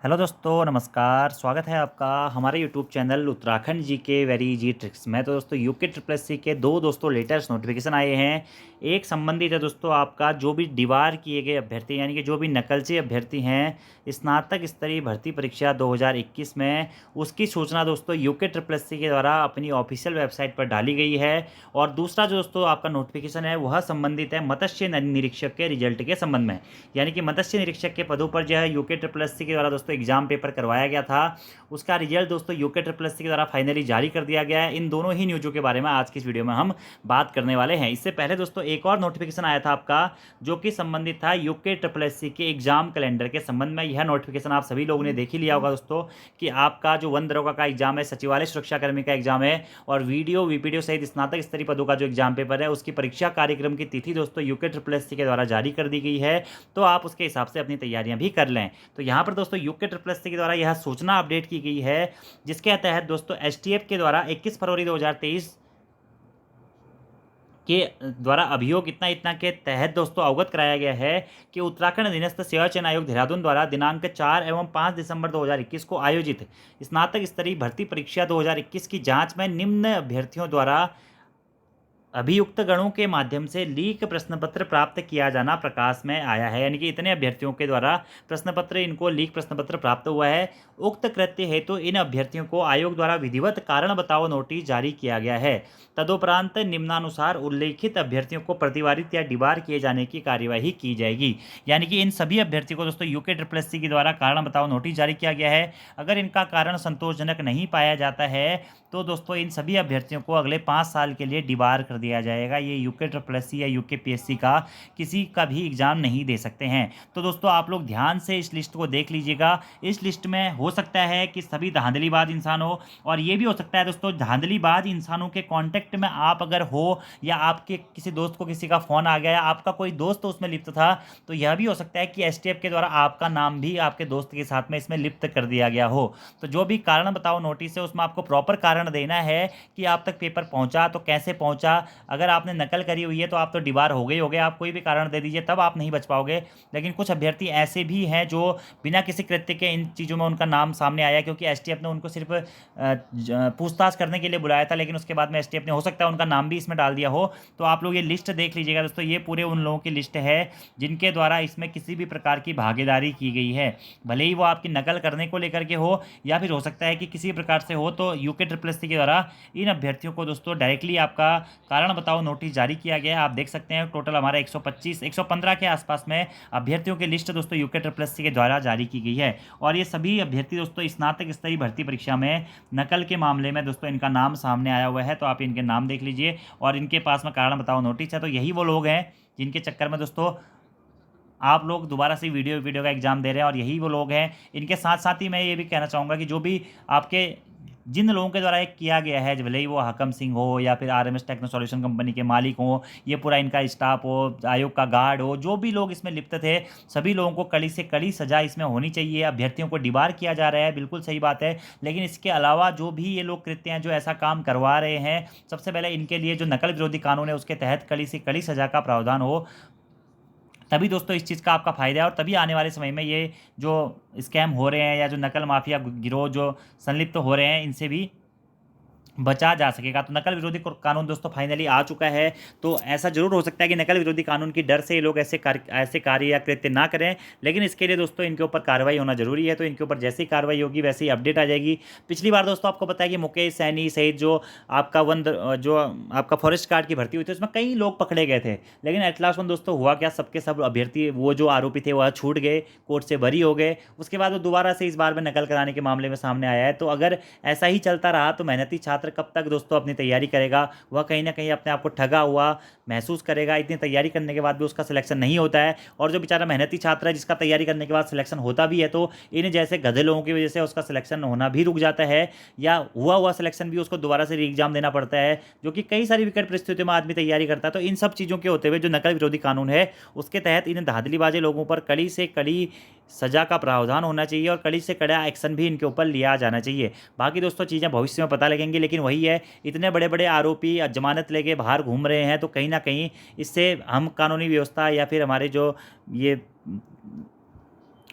Hello दोस्तों, नमस्कार। स्वागत है आपका हमारे यूट्यूब चैनल उत्तराखंड जी के वेरी इजी ट्रिक्स में। तो दोस्तों यूके ट्रिपल एस सी के दो दोस्तों लेटेस्ट नोटिफिकेशन आए हैं। एक संबंधित है दोस्तों आपका जो भी दीवार किए गए अभ्यर्थी यानी कि जो भी नकलची अभ्यर्थी हैं स्नातक स्तरीय भर्ती परीक्षा 2021 में, उसकी सूचना दोस्तों यूके ट्रिपल एस सी के द्वारा अपनी ऑफिशियल वेबसाइट पर डाली गई है। और दूसरा जो दोस्तों आपका नोटिफिकेशन है वह संबंधित है मत्स्य निरीक्षक के रिजल्ट के संबंध में। यानी कि मत्स्य निरीक्षक के पदों पर जो है यूके ट्रिपल एस सी के द्वारा दोस्तों एग्जाम पेपर करवाया गया था, उसका रिजल्ट दोस्तों यूके ट्रिपल एस सी के द्वारा फाइनली जारी कर दिया गया है। इन दोनों ही न्यूज़ों के बारे में आज की इस वीडियो में हम बात करने वाले हैं। इससे पहले दोस्तों एक और नोटिफिकेशन आया था आपका जो कि संबंधित था यूके ट्रिपल एस सी के एग्जाम कैलेंडर के संबंध में। यह नोटिफिकेशन आप सभी लोगों ने देख ही लिया होगा दोस्तों कि आपका जो वन दरोगा का एग्जाम है, सचिवालय सुरक्षाकर्मी का एग्जाम है और वीडियो वीपीडीओ सहित स्नातक स्तरीय पदों का जो एग्जाम पेपर है उसकी परीक्षा कार्यक्रम की तिथि दोस्तों यूके ट्रिपल एस सी के द्वारा जारी कर दी गई है। तो आप उसके हिसाब से अपनी तैयारियां भी कर लें। तो यहाँ पर दोस्तों यूके ट्रिपल एस सी के द्वारा यह सूचना अपडेट की गई है जिसके तहत दोस्तों एसटीएफ के द्वारा 21 फरवरी 2023 के द्वारा अभियोग इतना इतना के तहत दोस्तों अवगत कराया गया है कि उत्तराखंड अधीनस्थ सेवा चयन आयोग देहरादून द्वारा दिनांक 4 एवं 5 दिसंबर 2021 को आयोजित स्नातक स्तरीय भर्ती परीक्षा 2021 की जांच में निम्न अभ्यर्थियों द्वारा अभियुक्त गणों के माध्यम से लीक प्रश्न पत्र प्राप्त किया जाना प्रकाश में आया है। यानी कि इतने अभ्यर्थियों के द्वारा प्रश्न पत्र, इनको लीक प्रश्न पत्र प्राप्त हुआ है। उक्त कृत्य हेतु इन अभ्यर्थियों को आयोग द्वारा विधिवत कारण बताओ नोटिस जारी किया गया है। तदुपरांत निम्नानुसार उल्लेखित अभ्यर्थियों को प्रतिवारित या डिबार किए जाने की कार्यवाही की जाएगी। यानी कि इन सभी अभ्यर्थियों को दोस्तों यूके ट्रिपल एस सी के द्वारा कारण बताओ नोटिस जारी किया गया है। अगर इनका कारण संतोषजनक नहीं पाया जाता है तो दोस्तों इन सभी अभ्यर्थियों को अगले 5 साल के लिए डिबार कर दिया जाएगा। ये यूके ट्रिपल एस सी या यूके पीएससी का किसी का भी एग्जाम नहीं दे सकते हैं। तो दोस्तों आप लोग ध्यान से इस लिस्ट को देख लीजिएगा। इस लिस्ट में हो सकता है कि सभी धांधलीबाज इंसान हो और ये भी हो सकता है दोस्तों धांधलीबाज इंसानों के कांटेक्ट में आप अगर हो या आपके किसी दोस्त को किसी का फ़ोन आ गया या आपका कोई दोस्त उसमें लिप्त था, तो यह भी हो सकता है कि एसटीएफ के द्वारा आपका नाम भी आपके दोस्त के साथ में इसमें लिप्त कर दिया गया हो। तो जो भी कारण बताओ नोटिस है उसमें आपको प्रॉपर कारण देना है कि आप तक पेपर पहुंचा तो कैसे पहुंचा। अगर आपने नकल करी हुई है तो आप तो डिबार हो गए। आप कोई भी कारण दे दीजिए तब आप नहीं बच पाओगे। लेकिन कुछ अभ्यर्थी ऐसे भी हैं जो बिना किसी कृत्य के इन चीज़ों में उनका नाम सामने आया क्योंकि एसटीएफ ने उनको सिर्फ पूछताछ करने के लिए बुलाया था, लेकिन उसके बाद में एसटीएफ ने हो सकता है उनका नाम भी इसमें डाल दिया हो। तो आप लोग ये लिस्ट देख लीजिएगा दोस्तों, ये पूरे उन लोगों की लिस्ट है जिनके द्वारा इसमें किसी भी प्रकार की भागीदारी की गई है। भले ही वो आपकी नकल करने को लेकर के हो या फिर हो सकता है कि किसी प्रकार से हो। तो यूके ट्रिपल एस सी के द्वारा इन अभ्यर्थियों को दोस्तों डायरेक्टली आपका कारण बताओ नोटिस जारी किया गया है। आप देख सकते हैं टोटल हमारा 125 115 के आसपास में अभ्यर्थियों की लिस्ट दोस्तों यूके ट्रिपल एस सी के द्वारा जारी की गई है। और ये सभी अभ्यर्थी दोस्तों स्नातक स्तरीय भर्ती परीक्षा में नकल के मामले में दोस्तों इनका नाम सामने आया हुआ है। तो आप इनके नाम देख लीजिए और इनके पास में कारण बताओ नोटिस है। तो यही वो लोग हैं जिनके चक्कर में दोस्तों आप लोग दोबारा से वीडियो का एग्जाम दे रहे हैं और यही वो लोग हैं। इनके साथ साथ ही मैं ये भी कहना चाहूँगा कि जो भी आपके जिन लोगों के द्वारा एक किया गया है, भले ही वो हकम सिंह हो या फिर आरएमएस टेक्नो सॉल्यूशन कंपनी के मालिक हो, ये पूरा इनका स्टाफ हो, आयोग का गार्ड हो, जो भी लोग इसमें लिप्त थे सभी लोगों को कड़ी से कड़ी सजा इसमें होनी चाहिए। अभ्यर्थियों को डिबार किया जा रहा है, बिल्कुल सही बात है। लेकिन इसके अलावा जो भी ये लोग कृत्य हैं जो ऐसा काम करवा रहे हैं, सबसे पहले इनके लिए जो नकल विरोधी कानून है उसके तहत कड़ी से कड़ी सजा का प्रावधान हो। तभी दोस्तों इस चीज़ का आपका फ़ायदा है और तभी आने वाले समय में ये जो स्कैम हो रहे हैं या जो नकल माफिया गिरोह जो संलिप्त हो रहे हैं इनसे भी बचा जा सकेगा। तो नकल विरोधी कानून दोस्तों फाइनली आ चुका है। तो ऐसा जरूर हो सकता है कि नकल विरोधी कानून की डर से ये लोग ऐसे कार्य या कृत्य ना करें, लेकिन इसके लिए दोस्तों इनके ऊपर कार्रवाई होना जरूरी है। तो इनके ऊपर जैसी कार्रवाई होगी वैसे ही अपडेट आ जाएगी। पिछली बार दोस्तों आपको पता है कि मुकेश सैनी सहित जो आपका फॉरेस्ट गार्ड की भर्ती हुई थी उसमें कई लोग पकड़े गए थे, लेकिन एट लास्ट में दोस्तों हुआ क्या, सबके सब अभ्यर्थी वो जो आरोपी थे वह छूट गए, कोर्ट से बरी हो गए। उसके बाद वो दोबारा से इस बार में नकल कराने के मामले में सामने आया है। तो अगर ऐसा ही चलता रहा तो मेहनती छात्र कब तक दोस्तों अपनी तैयारी करेगा, वह कहीं ना कहीं अपने आप को ठगा हुआ महसूस करेगा। इतनी तैयारी करने के बाद भी उसका सिलेक्शन नहीं होता है। और जो बेचारा मेहनती छात्र है जिसका तैयारी करने के बाद सिलेक्शन होता भी है तो इन जैसे गधे लोगों की वजह से उसका सिलेक्शन होना भी रुक जाता है या हुआ सिलेक्शन भी उसको दोबारा से री एग्जाम देना पड़ता है, जो कि कई सारी विकट परिस्थितियों में आदमी तैयारी करता है। तो इन सब चीज़ों के होते हुए जो नकल विरोधी कानून है उसके तहत इन धांधलीबाजी लोगों पर कड़ी से कड़ी सजा का प्रावधान होना चाहिए और कड़ी से कड़ा एक्शन भी इनके ऊपर लिया जाना चाहिए। बाकी दोस्तों चीज़ें भविष्य में पता लगेंगी, लेकिन वही है, इतने बड़े बड़े आरोपी जमानत लेके बाहर घूम रहे हैं तो कहीं ना कहीं इससे हम कानूनी व्यवस्था या फिर हमारे जो ये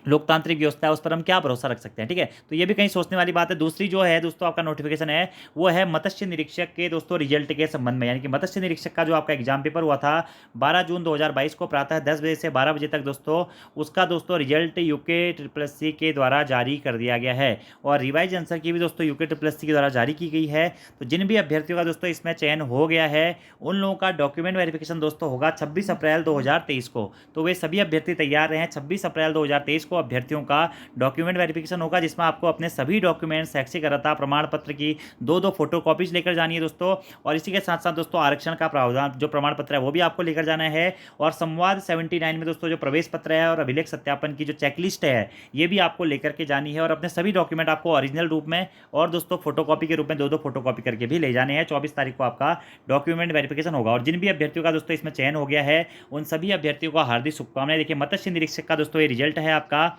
लोकतांत्रिक व्यवस्था है उस पर हम क्या भरोसा रख सकते हैं। ठीक है, तो ये भी कहीं सोचने वाली बात है। दूसरी जो है दोस्तों आपका नोटिफिकेशन है वो है मत्स्य निरीक्षक के दोस्तों रिजल्ट के संबंध में, यानी कि मत्स्य निरीक्षक का जो आपका एग्जाम पेपर हुआ था 12 जून 2022 को प्रातः 10 बजे से 12 बजे तक दोस्तों, उसका दोस्तों रिजल्ट यूके SSC के द्वारा जारी कर दिया गया है और रिवाइज आंसर की भी दोस्तों यूके SSC के द्वारा जारी की गई है। तो जिन भी अभ्यर्थियों का दोस्तों इसमें चयन हो गया है उन लोगों का डॉक्यूमेंट वेरिफिकेशन दोस्तों होगा 26 अप्रैल 2023 को। तो वे सभी अभ्यर्थी तैयार रहें। 26 अप्रैल 2023 को अभ्यर्थियों का डॉक्यूमेंट वेरिफिकेशन होगा, जिसमें आपको अपने सभी डॉक्यूमेंट, शैक्षिक अर्हता प्रमाण पत्र की दो फोटो कॉपीज लेकर जानी है दोस्तों। और इसी के साथ साथ दोस्तों आरक्षण का प्रावधान जो प्रमाण पत्र है वो भी आपको लेकर जाना है। और संवाद 79 में दोस्तों जो प्रवेश पत्र है और अभिलेख सत्यापन की जो चेकलिस्ट है ये भी आपको लेकर के जानी है। और अपने सभी डॉक्यूमेंट आपको ओरिजिनल रूप में और दोस्तों फोटोकॉपी के रूप में दो फोटोकॉपी करके भी ले जाने हैं। 24 तारीख को आपका डॉक्यूमेंट वेरिफिकेशन होगा। और जिन भी अभ्यर्थियों का दोस्तों इसमें चयन हो गया है उन सभी अभ्यर्थियों को हार्दिक शुभकामनाएं। देखिए मत्स्य निरीक्षक का दोस्तों ये रिजल्ट है आपका,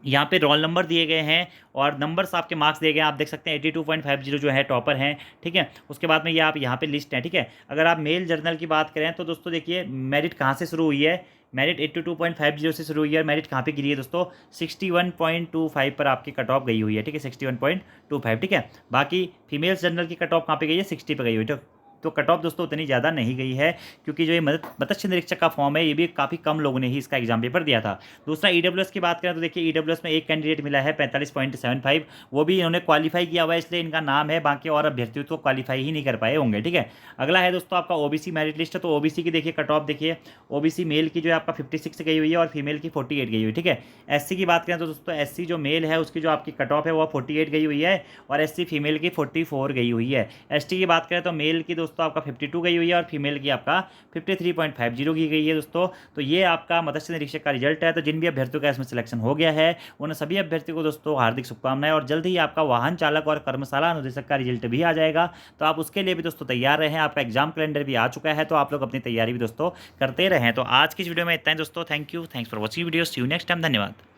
यहाँ पे रोल नंबर दिए गए हैं और नंबर्स आपके मार्क्स दिए गए हैं। आप देख सकते हैं 82.50 जो है टॉपर हैं। ठीक है, उसके बाद में ये आप यहाँ पे लिस्ट है। ठीक है, अगर आप मेल जर्नल की बात करें तो दोस्तों देखिए मेरिट कहाँ से शुरू हुई है, मेरिट 82.50 से शुरू हुई है। मेरिट कहाँ पे गिरी है दोस्तों, 61.25 पर आपकी कट ऑफ गई हुई है। ठीक है, 61.25। ठीक है, बाकी फीमेल्स जर्नल की कट ऑफ कहाँ पे गई है, 60 पे गई हुई है। तो कट ऑफ दोस्तों उतनी ज़्यादा नहीं गई है, क्योंकि जो ये मत्स्य निरीक्षक का फॉर्म है ये भी काफ़ी कम लोगों ने ही इसका एग्जाम पेपर दिया था। दूसरा EWS की बात करें तो देखिए EWS में एक कैंडिडेट मिला है 45.75, वो भी इन्होंने क्वालिफाई किया हुआ है इसलिए इनका नाम है, बाकी और अभ्यर्थियों तो क्वालिफाई ही नहीं कर पाए होंगे। ठीक है, अगला है दोस्तों आपका OBC मेरिट लिस्ट। तो OBC की देखिए कट ऑफ देखिए, OBC मेल की जो है आपका 56 गई हुई है और फीमेल की 48 गई हुई है। ठीक है, SC की बात करें तो दोस्तों SC जो मेल है उसकी जो आपकी कट ऑफ है वो 48 गई हुई है और SC फीमेल की 44 गई हुई है। ST की बात करें तो मेल की दोस्तों आपका 52 गई हुई है और फीमेल की आपका 53.50 की गई है दोस्तों। तो ये आपका मत्स्य निरीक्षक का रिजल्ट है। तो जिन भी अभ्यर्थियों का इसमें सिलेक्शन हो गया है उन सभी अभ्यर्थियों को दोस्तों हार्दिक शुभकामनाएं। और जल्द ही आपका वाहन चालक और कर्मशाला अनुदेशक का रिजल्ट भी आ जाएगा, तो आप उसके लिए भी दोस्तों तैयार रहें। आपका एग्जाम कैलेंडर भी आ चुका है, तो आप लोग अपनी तैयारी भी दोस्तों करते रहें। तो आज की इस वीडियो में इतना ही दोस्तों। Thank you, thanks for watching video. See you next time, धन्यवाद।